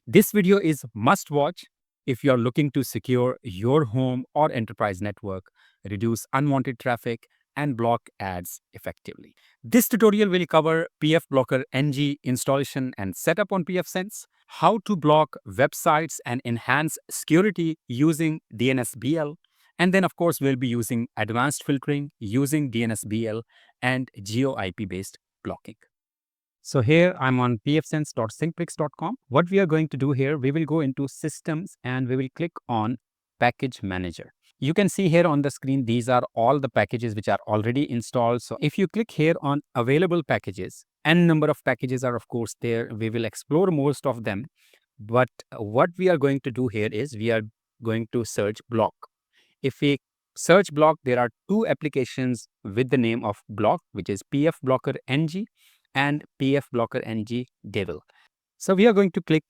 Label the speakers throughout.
Speaker 1: This video is must watch if you are looking to secure your home or enterprise network, reduce unwanted traffic, and block ads effectively. This tutorial will cover pfBlockerNG installation and setup on pfSense, how to block websites and enhance security using DNSBL, and then of course we'll be using advanced filtering using DNSBL and GeoIP based blocking. So here I'm on pfSense.syncpix.com. What we are going to do here, we will go into systems and we will click on package manager. You can see here on the screen, these are all the packages which are already installed. So if you click here on available packages, n number of packages are of course there. We will explore most of them. But what we are going to do here is we are going to search block. If we search block, there are two applications with the name of block, which is pfBlockerNG and pfBlockerNG Devil. So we are going to click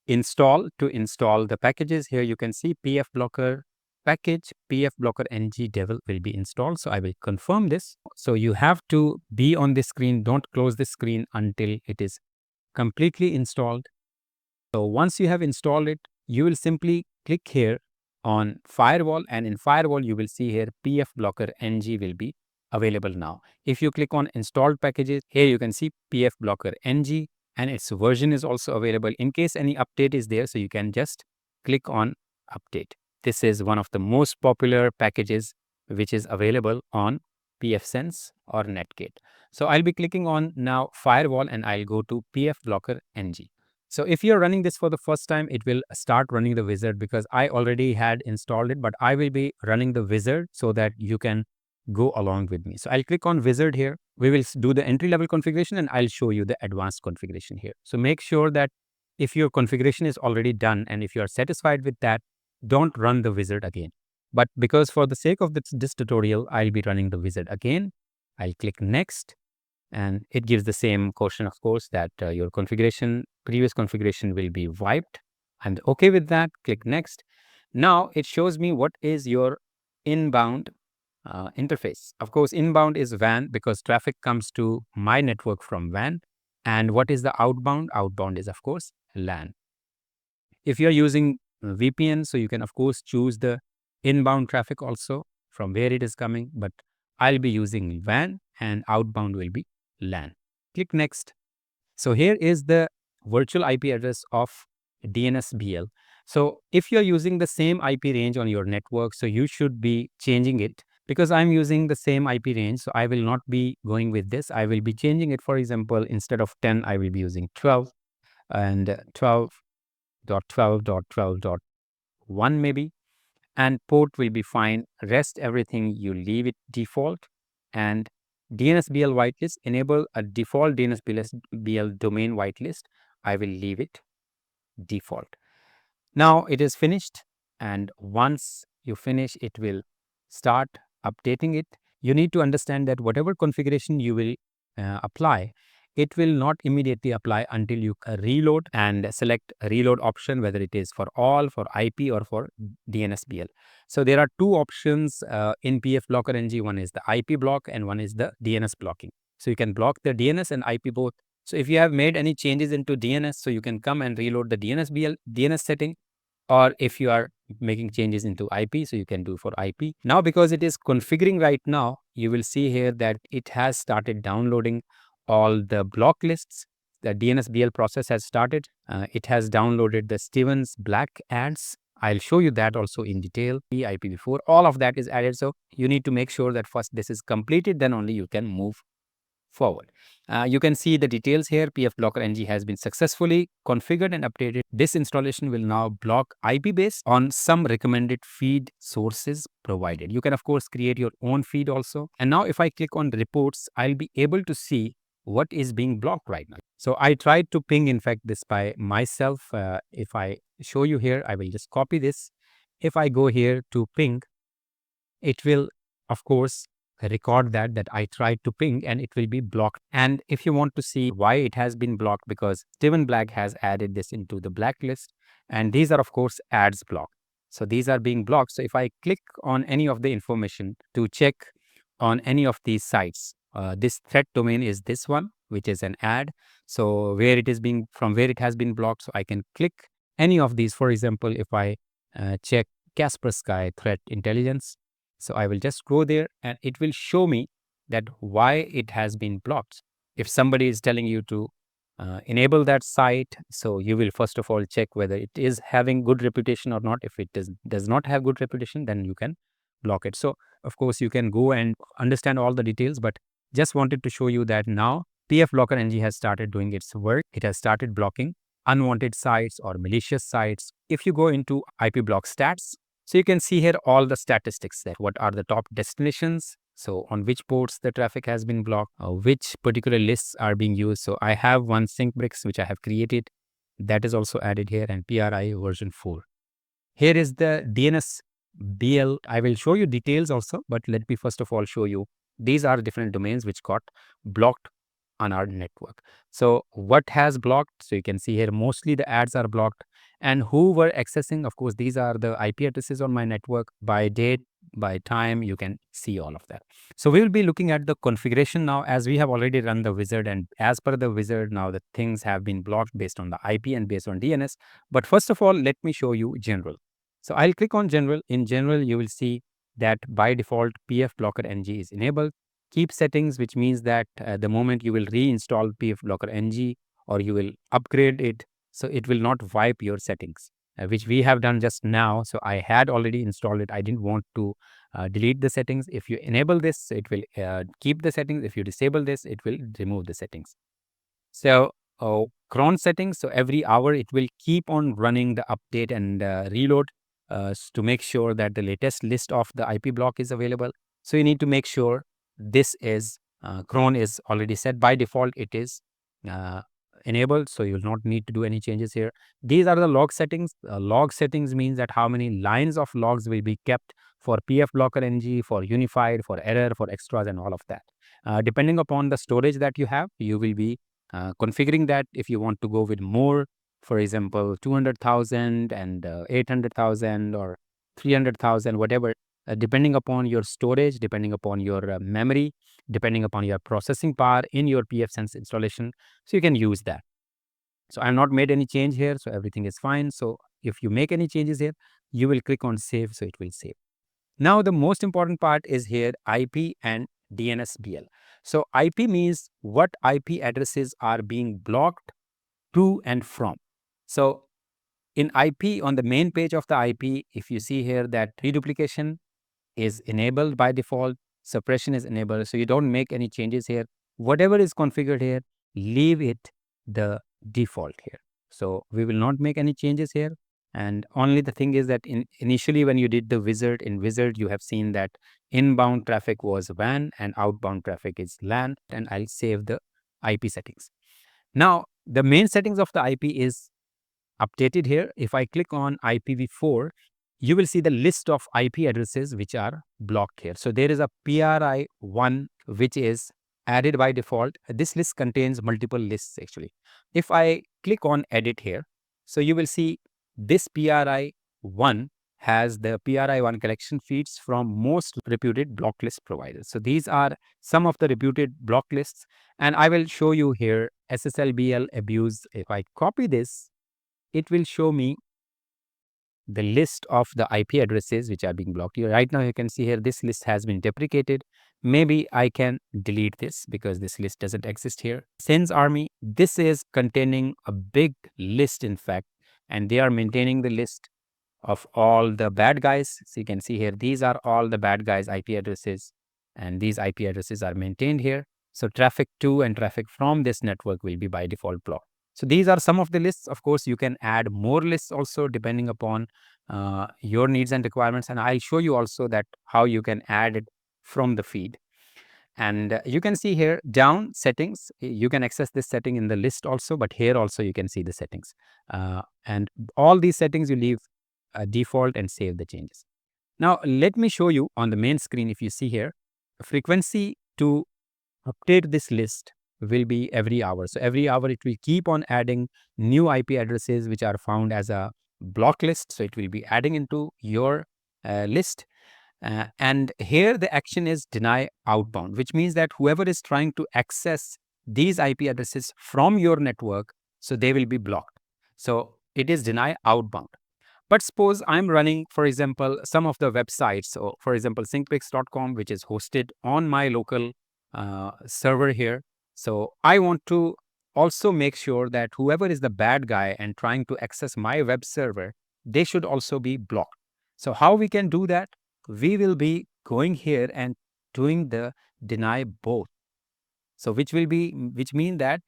Speaker 1: install to install the packages. Here you can see pfBlocker package, pfBlockerNG Devil will be installed. So I will confirm this. So you have to be on this screen. Don't close this screen until it is completely installed. So once you have installed it, you will simply click here on Firewall, and in Firewall you will see here pfBlockerNG will be available now. If you click on installed packages, here you can see pfBlockerNG and its version is also available in case any update is there. So you can just click on update. This is one of the most popular packages which is available on pfSense or Netgate. So I'll be clicking on now Firewall and I'll go to pfBlockerNG. So if you're running this for the first time, it will start running the wizard because I already had installed it, but I will be running the wizard so that you can go along with me. So I'll click on wizard here. We will do the entry level configuration and I'll show you the advanced configuration here. So make sure that if your configuration is already done and if you are satisfied with that, don't run the wizard again. But because for the sake of this tutorial, I'll be running the wizard again. I'll click next. And it gives the same question, of course, that your previous configuration will be wiped. I'm okay with that. Click next. Now it shows me what is your inbound interface. Of course, inbound is WAN because traffic comes to my network from WAN. And what is the outbound? Outbound is, of course, LAN. If you're using VPN, so you can, of course, choose the inbound traffic also from where it is coming. But I'll be using WAN and outbound will be LAN. Click next. So here is the virtual IP address of DNSBL. So if you're using the same IP range on your network, so you should be changing it because I'm using the same IP range. So I will not be going with this. I will be changing it. For example, instead of 10, I will be using 12 and 12.12.12.1 maybe. And port will be fine. Rest everything you leave it default. And DNSBL whitelist, enable a default DNSBL domain whitelist. I will leave it default. Now it is finished, and once you finish, it will start updating it. You need to understand that whatever configuration you will apply, it will not immediately apply until you reload and select a reload option, whether it is for all, for IP or for DNSBL. So there are two options in pfBlockerNG. One is the IP block and one is the DNS blocking. So you can block the DNS and IP both. So if you have made any changes into DNS, so you can come and reload the DNS setting, or if you are making changes into IP, so you can do for IP. Now, because it is configuring right now, you will see here that it has started downloading all the block lists. The DNSBL process has started. It has downloaded the Stevens Black ads. I'll show you that also in detail. IPv4, all of that is added. So you need to make sure that first this is completed, then only you can move forward. You can see the details here. pfBlockerNG has been successfully configured and updated. This installation will now block IP based on some recommended feed sources provided. You can, of course, create your own feed also. And now if I click on reports, I'll be able to see what is being blocked right now. So I tried to ping, in fact, this by myself. If I show you here, I will just copy this. If I go here to ping, it will, of course, record that I tried to ping and it will be blocked. And if you want to see why it has been blocked, because Steven Black has added this into the blacklist, and these are, of course, ads blocked. So these are being blocked. So if I click on any of the information to check on any of these sites, this threat domain is this one, which is an ad. So where it is being, from where it has been blocked, so I can click any of these. For example, if I check Kaspersky threat intelligence, so I will just go there and it will show me that why it has been blocked. If somebody is telling you to enable that site, so you will first of all check whether it is having good reputation or not. If it does not have good reputation, then you can block it. So of course you can go and understand all the details, but just wanted to show you that now pfBlockerNG has started doing its work. It has started blocking unwanted sites or malicious sites. If you go into IP block stats, so you can see here all the statistics there. What are the top destinations? So on which ports the traffic has been blocked, which particular lists are being used. So I have one sync bricks which I have created, that is also added here, and PRI version 4. Here is the DNSBL. I will show you details also, but let me first of all show you these are different domains which got blocked on our network. So what has blocked? So you can see here mostly the ads are blocked, and who were accessing, of course these are the IP addresses on my network by date, by time. You can see all of that. So we will be looking at the configuration now, as we have already run the wizard, and as per the wizard now the things have been blocked based on the IP and based on DNS. But first of all, let me show you general. So I'll click on general. In general, you will see that by default pfBlockerNG is enabled. Keep settings, which means that the moment you will reinstall pfBlockerNG or you will upgrade it, so it will not wipe your settings, which we have done just now. So I had already installed it. I didn't want to delete the settings. If you enable this, it will keep the settings. If you disable this, it will remove the settings. So cron settings, so every hour it will keep on running the update and reload to make sure that the latest list of the IP block is available. So you need to make sure this is cron is already set. By default it is enabled, so you'll not need to do any changes here. These are the log settings. Log settings means that how many lines of logs will be kept for pfBlockerNG, for unified, for error, for extras, and all of that. Depending upon the storage that you have, you will be configuring that. If you want to go with more, for example 200,000 and 800,000 or 300,000, whatever, depending upon your storage, depending upon your memory, depending upon your processing power in your pfSense installation, so you can use that. So I have not made any change here, so everything is fine. So if you make any changes here, you will click on save, so it will save. Now the most important part is here IP and DNSBL. So IP means what IP addresses are being blocked to and from. So in IP, on the main page of the IP, if you see here that reduplication is enabled by default, suppression is enabled, so you don't make any changes here. Whatever is configured here, leave it the default here. So we will not make any changes here. And only the thing is that initially when you did the wizard, in wizard you have seen that inbound traffic was WAN and outbound traffic is LAN, and I'll save the IP settings. Now the main settings of the IP is updated here. If I click on IPv4, you will see the list of IP addresses which are blocked here. So there is a PRI1 which is added by default. This list contains multiple lists actually. If I click on edit here, so you will see this PRI1 has the PRI1 collection feeds from most reputed block list providers. So these are some of the reputed block lists, and I will show you here SSLBL abuse. If I copy this, it will show me the list of the IP addresses which are being blocked here. Right now you can see here this list has been deprecated. Maybe I can delete this because this list doesn't exist here. Sense Army, this is containing a big list in fact, and they are maintaining the list of all the bad guys. So you can see here these are all the bad guys IP addresses, and these IP addresses are maintained here. So traffic to and traffic from this network will be by default blocked. So these are some of the lists. Of course, you can add more lists also depending upon your needs and requirements. And I'll show you also that how you can add it from the feed. And you can see here down settings, you can access this setting in the list also, but here also you can see the settings. And all these settings you leave default and save the changes. Now, let me show you on the main screen. If you see here, frequency to update this list will be every hour. So every hour it will keep on adding new IP addresses which are found as a block list. So it will be adding into your list. And here the action is deny outbound, which means that whoever is trying to access these IP addresses from your network, so they will be blocked. So it is deny outbound. But suppose I'm running, for example, some of the websites. So, for example, syncbricks.com, which is hosted on my local server here. So, I want to also make sure that whoever is the bad guy and trying to access my web server, they should also be blocked. So, how we can do that? We will be going here and doing the deny both. So, which mean that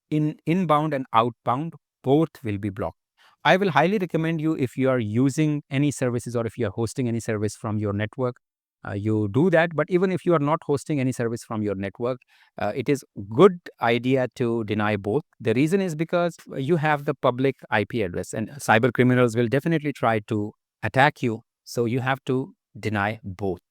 Speaker 1: in inbound and outbound, both will be blocked. I will highly recommend you, if you are using any services or if you are hosting any service from your network, you do that. But even if you are not hosting any service from your network, it is good idea to deny both. The reason is because you have the public IP address and cyber criminals will definitely try to attack you. So you have to deny both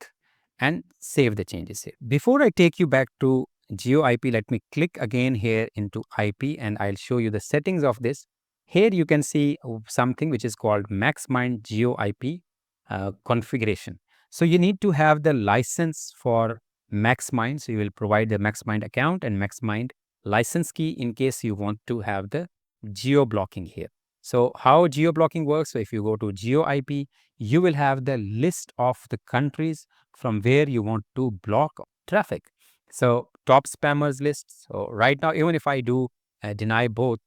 Speaker 1: and save the changes here. Before I take you back to GeoIP, let me click again here into IP and I'll show you the settings of this. Here you can see something which is called MaxMind GeoIP configuration. So you need to have the license for MaxMind. So you will provide the MaxMind account and MaxMind license key in case you want to have the geo blocking here. So how geo blocking works? So if you go to GeoIP, you will have the list of the countries from where you want to block traffic. So top spammers list. So right now, even if I do deny both,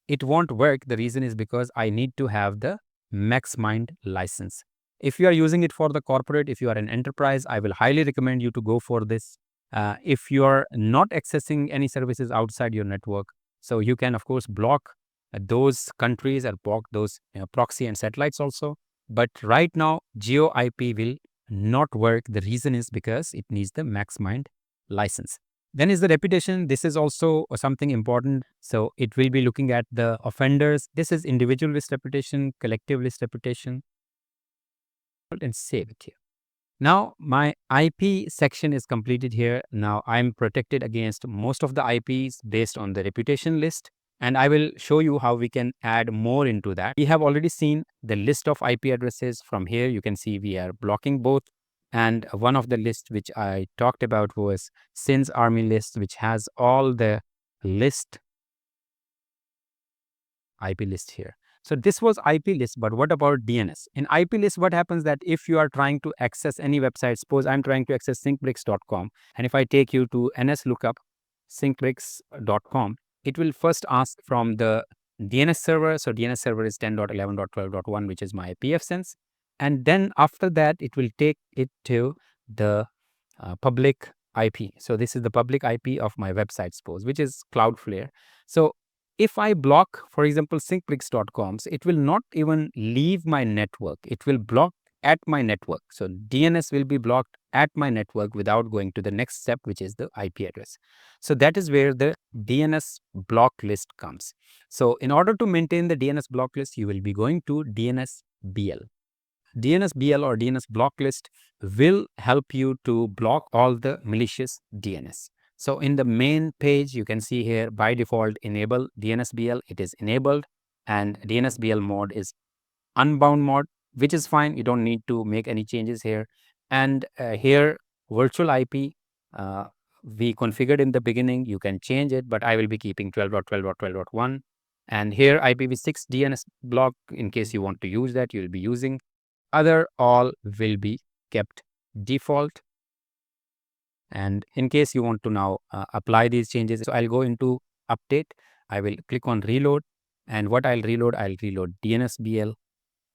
Speaker 1: it won't work. The reason is because I need to have the MaxMind license. If you are using it for the corporate, if you are an enterprise, I will highly recommend you to go for this. If you are not accessing any services outside your network, so you can of course block those countries or block those proxy and satellites also. But right now, GeoIP will not work. The reason is because it needs the MaxMind license. Then is the reputation. This is also something important. So it will be looking at the offenders. This is individual list reputation, collective list reputation, and save it here. Now my IP section is completed here. Now I'm protected against most of the IPs based on the reputation list. And I will show you how we can add more into that. We have already seen the list of IP addresses. From here, you can see we are blocking both. And one of the lists which I talked about was SIN's Army list, which has all the list IP list here. So this was IP list, but what about DNS? In IP list, what happens that if you are trying to access any website, suppose I'm trying to access syncbricks.com, and if I take you to NSLookup syncbricks.com, it will first ask from the DNS server. So DNS server is 10.11.12.1, which is my pfSense. And then after that, it will take it to the public IP. So this is the public IP of my website, suppose, which is Cloudflare. So if I block, for example, syncbricks.com, so it will not even leave my network. It will block at my network. So DNS will be blocked at my network without going to the next step, which is the IP address. So that is where the DNS block list comes. So in order to maintain the DNS block list, you will be going to DNSBL. DNSBL or DNS block list will help you to block all the malicious DNS. So in the main page, you can see here by default enable DNSBL. It is enabled, and DNSBL mode is unbound mode, which is fine. You don't need to make any changes here. And here virtual IP we configured in the beginning. You can change it, but I will be keeping 12.12.12.1. And here IPv6 DNS block, in case you want to use that, you will be using. Other all will be kept default. And in case you want to now apply these changes, so I'll go into update. I will click on reload, and what I'll reload DNSBL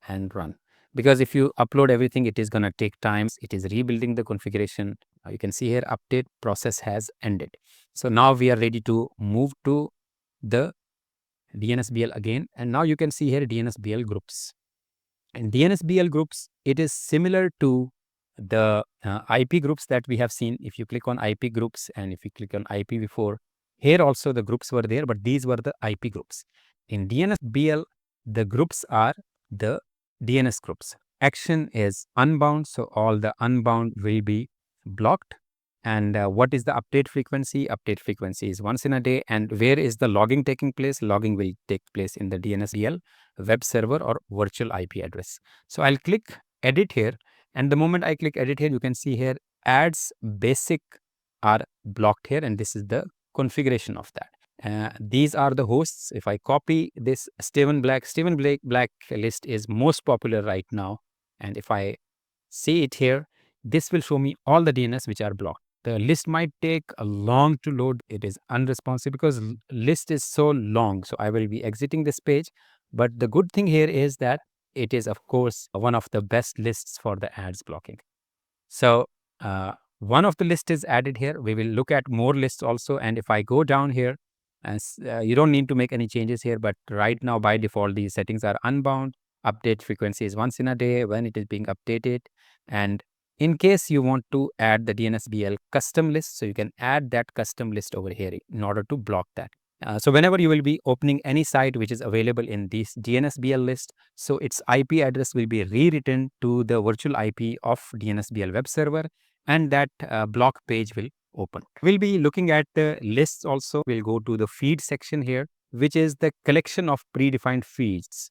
Speaker 1: and run. Because if you upload everything, it is going to take time. It is rebuilding the configuration. You can see here update process has ended. So now we are ready to move to the DNSBL again. And now you can see here DNSBL groups. And DNSBL groups, it is similar to the IP groups that we have seen. If you click on IP groups and if you click on IPv4, here also the groups were there, but these were the IP groups. In DNSBL, the groups are the DNS groups. Action is unbound, so all the unbound will be blocked. And what is the update frequency? Update frequency is once in a day. And where is the logging taking place? Logging will take place in the DNSBL web server or virtual IP address. So I'll click edit here. And the moment I click edit here, you can see here, ads basic are blocked here. And this is the configuration of that. These are the hosts. If I copy this Stephen Black list is most popular right now. And if I see it here, this will show me all the DNS which are blocked. The list might take a long to load. It is unresponsive because list is so long. So I will be exiting this page. But the good thing here is that it is, of course, one of the best lists for the ads blocking. So one of the list is added here. We will look at more lists also. And if I go down here, you don't need to make any changes here. But right now, by default, these settings are unbound. Update frequency is once in a day when it is being updated. And in case you want to add the DNSBL custom list, so you can add that custom list over here in order to block that. So whenever you will be opening any site which is available in this DNSBL list, so its IP address will be rewritten to the virtual IP of DNSBL web server, and that block page will open. We'll be looking at the lists also. We'll go to the feed section here, which is the collection of predefined feeds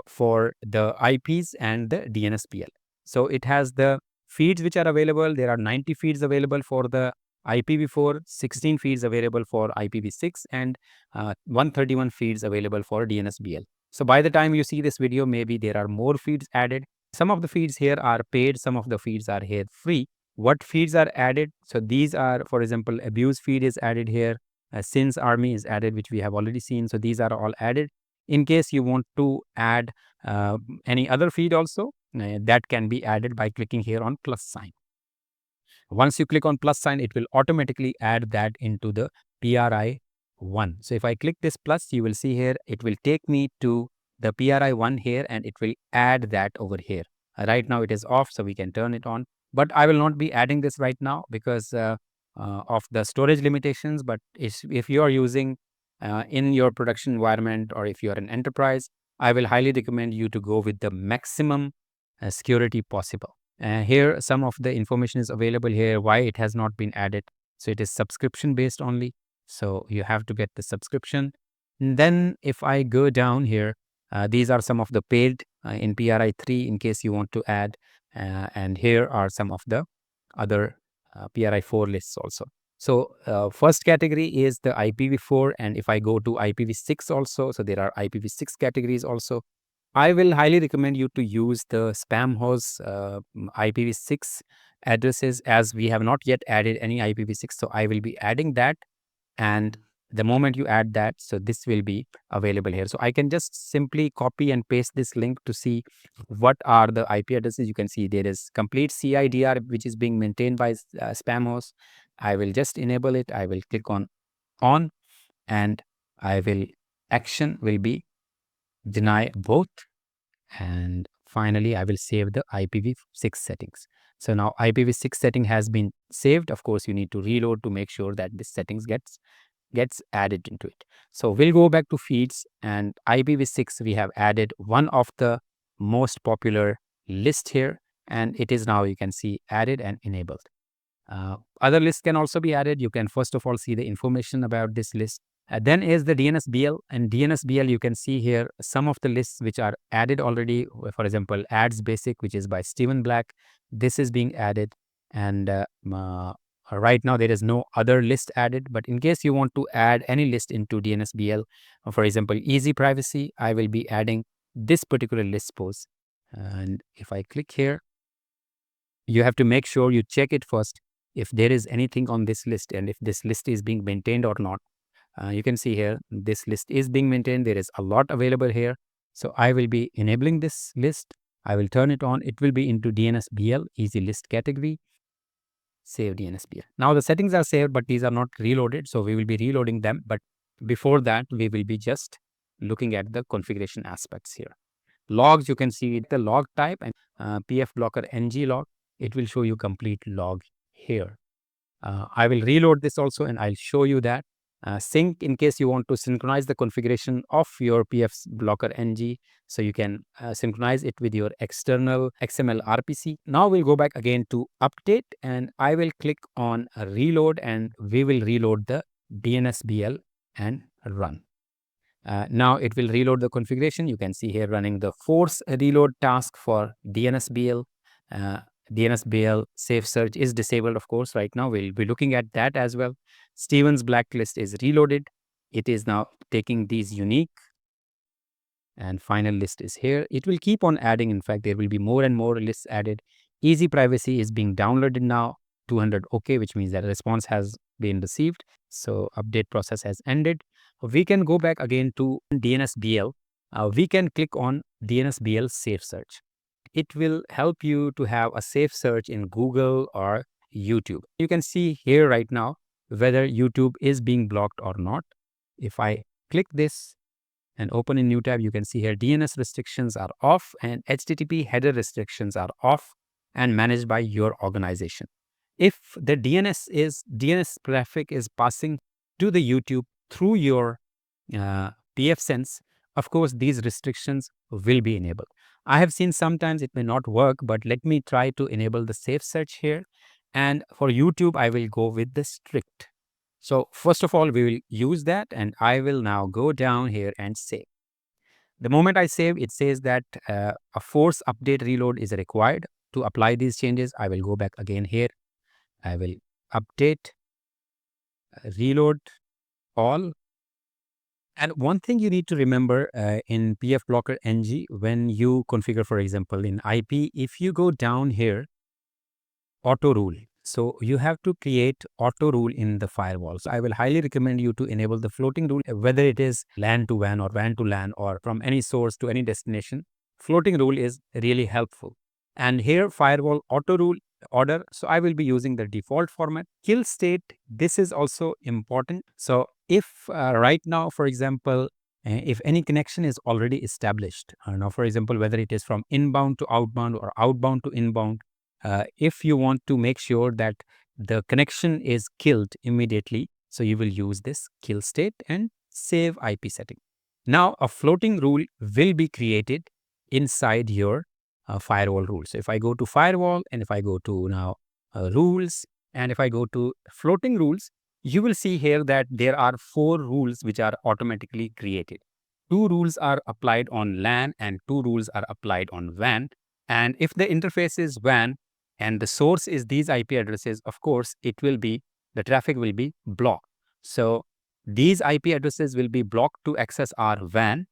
Speaker 1: for the IPs and the DNSBL. So it has the feeds which are available. There are 90 feeds available for the IPv4, 16 feeds available for IPv6, and 131 feeds available for DNSBL. So by the time you see this video, maybe there are more feeds added. Some of the feeds here are paid, some of the feeds are here free. What feeds are added? So these are, for example, abuse feed is added here. Sins army is added, which we have already seen. So these are all added. In case you want to add any other feed also, that can be added by clicking here on plus sign. Once you click on plus sign, it will automatically add that into the PRI1. So if I click this plus, you will see here, it will take me to the PRI1 here, and it will add that over here. Right now it is off, so we can turn it on. But I will not be adding this right now because of the storage limitations. But if you are using in your production environment, or if you are an enterprise, I will highly recommend you to go with the maximum security possible. Here, some of the information is available here, why it has not been added. So it is subscription based only. So you have to get the subscription. And then if I go down here, these are some of the paid in PRI3 in case you want to add. And here are some of the other PRI4 lists also. So first category is the IPv4. And if I go to IPv6 also, so there are IPv6 categories also. I will highly recommend you to use the spam host IPv6 addresses, as we have not yet added any IPv6. So I will be adding that. And the moment you add that, so this will be available here. So I can just simply copy and paste this link to see what are the IP addresses. You can see there is complete CIDR, which is being maintained by spam host. I will just enable it. I will click on, and I will, action will be deny both. And finally, I will save the IPv6 settings. So now IPv6 setting has been saved. Of course, you need to reload to make sure that this settings gets added into it. So we'll go back to feeds, and IPv6, we have added one of the most popular list here, and it is now, you can see, added and enabled. Other lists can also be added. You can first of all see the information about this list. Then is the DNSBL, and DNSBL, you can see here some of the lists which are added already. For example, Ads Basic, which is by Stephen Black. This is being added, and right now there is no other list added. But in case you want to add any list into DNSBL, for example, Easy Privacy, I will be adding this particular list pose. And if I click here, you have to make sure you check it first if there is anything on this list, and if this list is being maintained or not. You can see here, this list is being maintained. There is a lot available here. So I will be enabling this list. I will turn it on. It will be into DNSBL easy list category. Save DNSBL. Now the settings are saved, but these are not reloaded. So we will be reloading them. But before that, we will be just looking at the configuration aspects here. Logs, you can see the log type, and pfBlockerNG log. It will show you complete log here. I will reload this also, and I'll show you that. Sync, in case you want to synchronize the configuration of your pfBlockerNG, so you can synchronize it with your external XML RPC. Now we'll go back again to update, and I will click on reload, and we will reload the DNSBL and run. Now it will reload the configuration. You can see here running the force reload task for DNSBL. DNSBL safe search is disabled, of course, right now. We'll be looking at that as well. Stephen's blacklist is reloaded. It is now taking these unique, and final list is here. It will keep on adding. In fact, there will be more and more lists added. Easy privacy is being downloaded now. 200 OK, which means that a response has been received. So update process has ended. We can go back again to DNSBL. We can click on DNSBL Safe Search. It will help you to have a safe search in Google or YouTube. You can see here right now whether YouTube is being blocked or not. If I click this and open a new tab, you can see here DNS restrictions are off and HTTP header restrictions are off and managed by your organization. If the DNS traffic is passing to the YouTube through your pfSense, of course, these restrictions will be enabled. I have seen sometimes it may not work, but let me try to enable the safe search here. And for YouTube, I will go with the strict. So first of all, we will use that, and I will now go down here and save. The moment I save, it says that a force update reload is required. To apply these changes, I will go back again here. I will update, reload all. And one thing you need to remember in pfBlockerNG, when you configure, for example, in IP, if you go down here, auto rule. So you have to create auto rule in the firewall. So I will highly recommend you to enable the floating rule, whether it is LAN to WAN or WAN to LAN or from any source to any destination. Floating rule is really helpful. And here firewall auto rule order. So I will be using the default format. Kill state, this is also important. So if right now, for example, if any connection is already established, now for example, whether it is from inbound to outbound or outbound to inbound, if you want to make sure that the connection is killed immediately, so you will use this kill state and save IP setting. Now a floating rule will be created inside your firewall rule. So if I go to firewall and if I go to now rules and if I go to floating rules, you will see here that there are 4 rules which are automatically created. 2 rules are applied on LAN and 2 rules are applied on WAN. And if the interface is WAN, and the source is these IP addresses, of course, the traffic will be blocked. So these IP addresses will be blocked to access our WAN,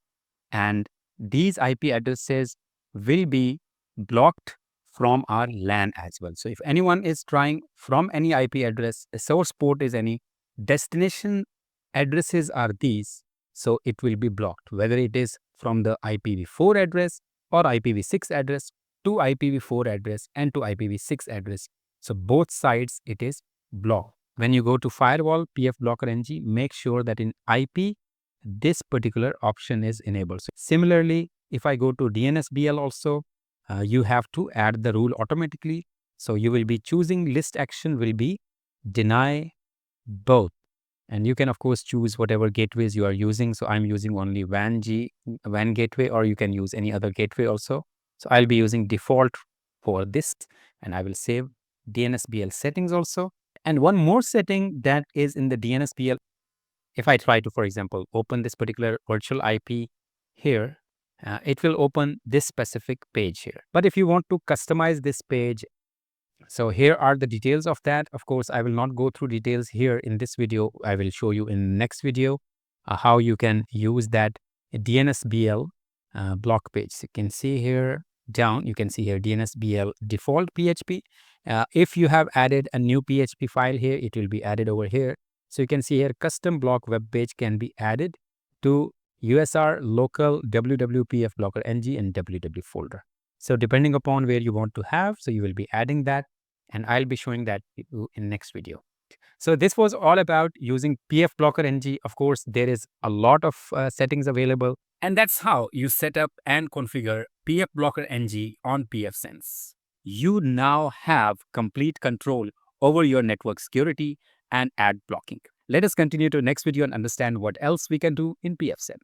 Speaker 1: and these IP addresses will be blocked from our LAN as well. So if anyone is trying from any IP address, the source port is any, destination addresses are these, so it will be blocked, whether it is from the IPv4 address or IPv6 address to IPv4 address and to IPv6 address. So both sides it is blocked. When you go to firewall pfBlockerNG, make sure that in IP, this particular option is enabled. So similarly, if I go to DNSBL also, you have to add the rule automatically. So you will be choosing list action will be deny both. And you can, of course, choose whatever gateways you are using. So I'm using only WAN gateway, or you can use any other gateway also. So I'll be using default for this, and I will save DNSBL settings also. And one more setting that is in the DNSBL, if I try to, for example, open this particular virtual IP here, it will open this specific page here. But if you want to customize this page, so here are the details of that. Of course, I will not go through details here in this video. I will show you in the next video how you can use that DNSBL block page. So you can see here down, you can see here DNSBL default PHP. If you have added a new PHP file here, it will be added over here. So you can see here custom block web page can be added to USR local www.pfBlockerNG and www folder. So depending upon where you want to have, so you will be adding that, and I'll be showing that to you in next video. So this was all about using pfBlockerNG. Of course, there is a lot of settings available, and that's how you set up and configure pfBlockerNG on pfSense. You now have complete control over your network security and ad blocking. Let us continue to next video and understand what else we can do in pfSense.